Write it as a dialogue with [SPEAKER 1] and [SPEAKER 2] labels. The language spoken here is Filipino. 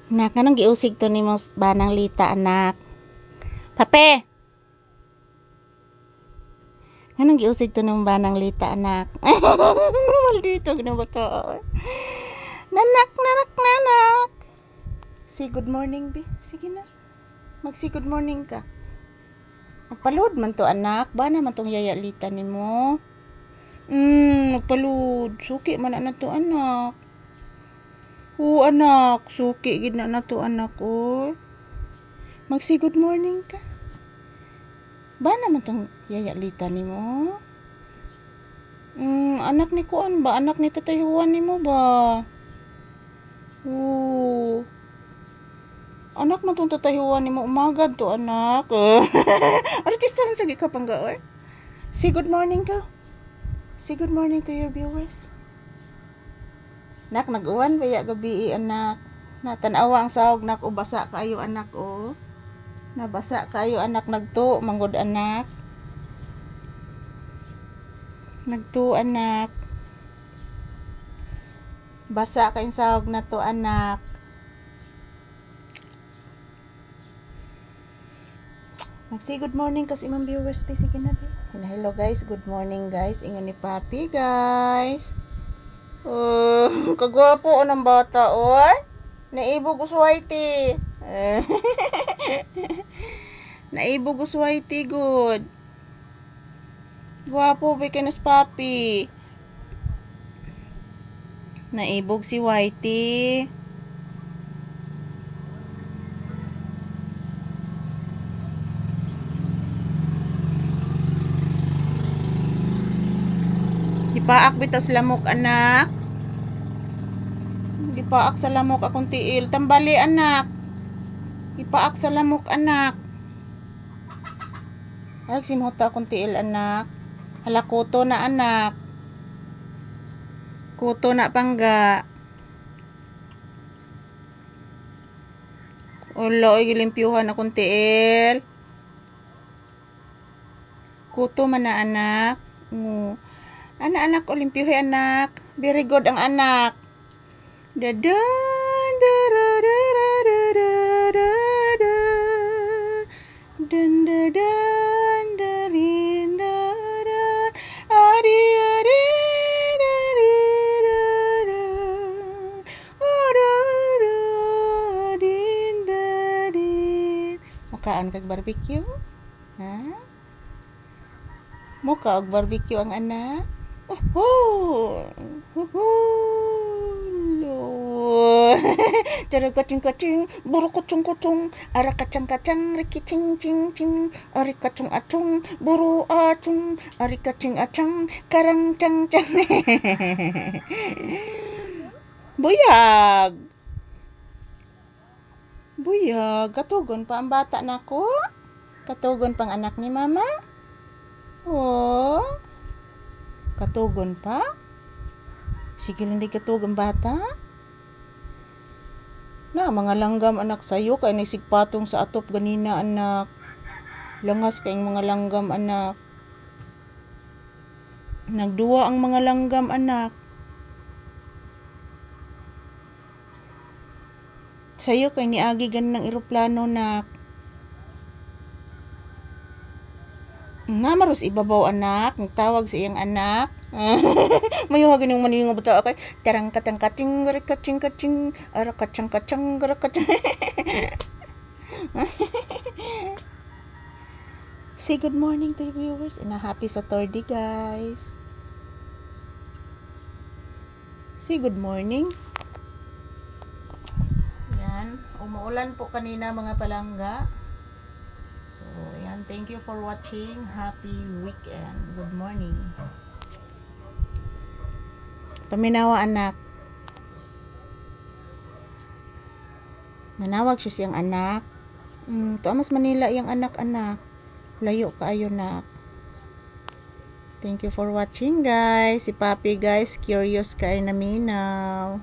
[SPEAKER 1] Nak, anong giusig to ni mo banang lita, anak? Pape! Anong giusig to ni mo banang lita, anak? Maldito, ginabato. Nanak. Say good morning, be. Sige na. Mag-say good morning ka. Magpalood man to, anak. Ba naman tong yayalita ni mo? Magpalood. Suki man na to, anak. Oo, anak. Suki, gid na to, anak, oh. Mag-say good morning ka. Ba naman tong yayalita ni mo? Anak ni kuan ba? Anak ni tatayuan ni mo ba? Oo. Anak man tong tatayuan ni mo. Umagad to, anak. Artista man sige ka pangga, oy. Say good morning ka. Say good morning to your viewers. Nak, nag-uwan baya gabi, anak. Natanawa ang sahog, nak, o basa kayo, anak, o. Nabasa kayo, anak, nagto, manggod, anak. Nagto, anak. Basa kayong sahog na to, anak. Mag-say good morning kasi imong viewers, sige na, hello guys, good morning guys. Ingon ni Papi, guys. Kagwapo o ng bata, oy. Naibog uswaiti. Naibog uswaiti, good. Gwapo, bikinas Papi. Naibog si Whitey. Gipaak bitas lamok, anak. Gipaak sa lamok akong tiil. Tambali, anak. Gipaak sa lamok, anak. Ay, simhota akong tiil, anak. Hala, kuto na, anak. Kuto na, pangga. Ulo, gilimpyuhan akong tiil. Kuto man na, anak. Anak, olimpyuhe, anak. Very good ang anak. Dadan, dadan, darin, dadan, adi, dadan, din, dadin. Mukaan kag barbecue? Ha? Muka og barbecue ang anak? Cara kacing-kacing, buru kucung-kucung, ara kacang-kacang, riki cing-cing-cing, ari kacung-acung, buru acung, ari kacing-acang, karang cang-cang. Buyag. Buyag, katugon pa ang bata nako. Katugon pang anak ni mama. Oh. Katugon pa? Sige lang di katugon bata. Na, mga langgam anak sayo, kay nagsigpatong sa atop ganina, anak. Langas kayong mga langgam, anak. Nagduwa ang mga langgam, anak. Sayo kay niagi ganin ng eroplano, nak. Maros ibabaw, anak. Nagtawag sa iyang anak. Mayuhagin yung maningo bata, okay? Tarang katang kating, gara kaching kaching, ara kachang kachang, gara kachang. Say good morning to your viewers and a happy Saturday, guys. Say good morning. Yan, umuulan po kanina mga palangga. So, yan, thank you for watching. Happy weekend. Good morning. Paminawa, anak. Nanawag siya siyang anak. Tuamas Manila yung anak-anak. Layo kaayo, nak. Thank you for watching, guys. Si Papi, guys, curious kay naminaw.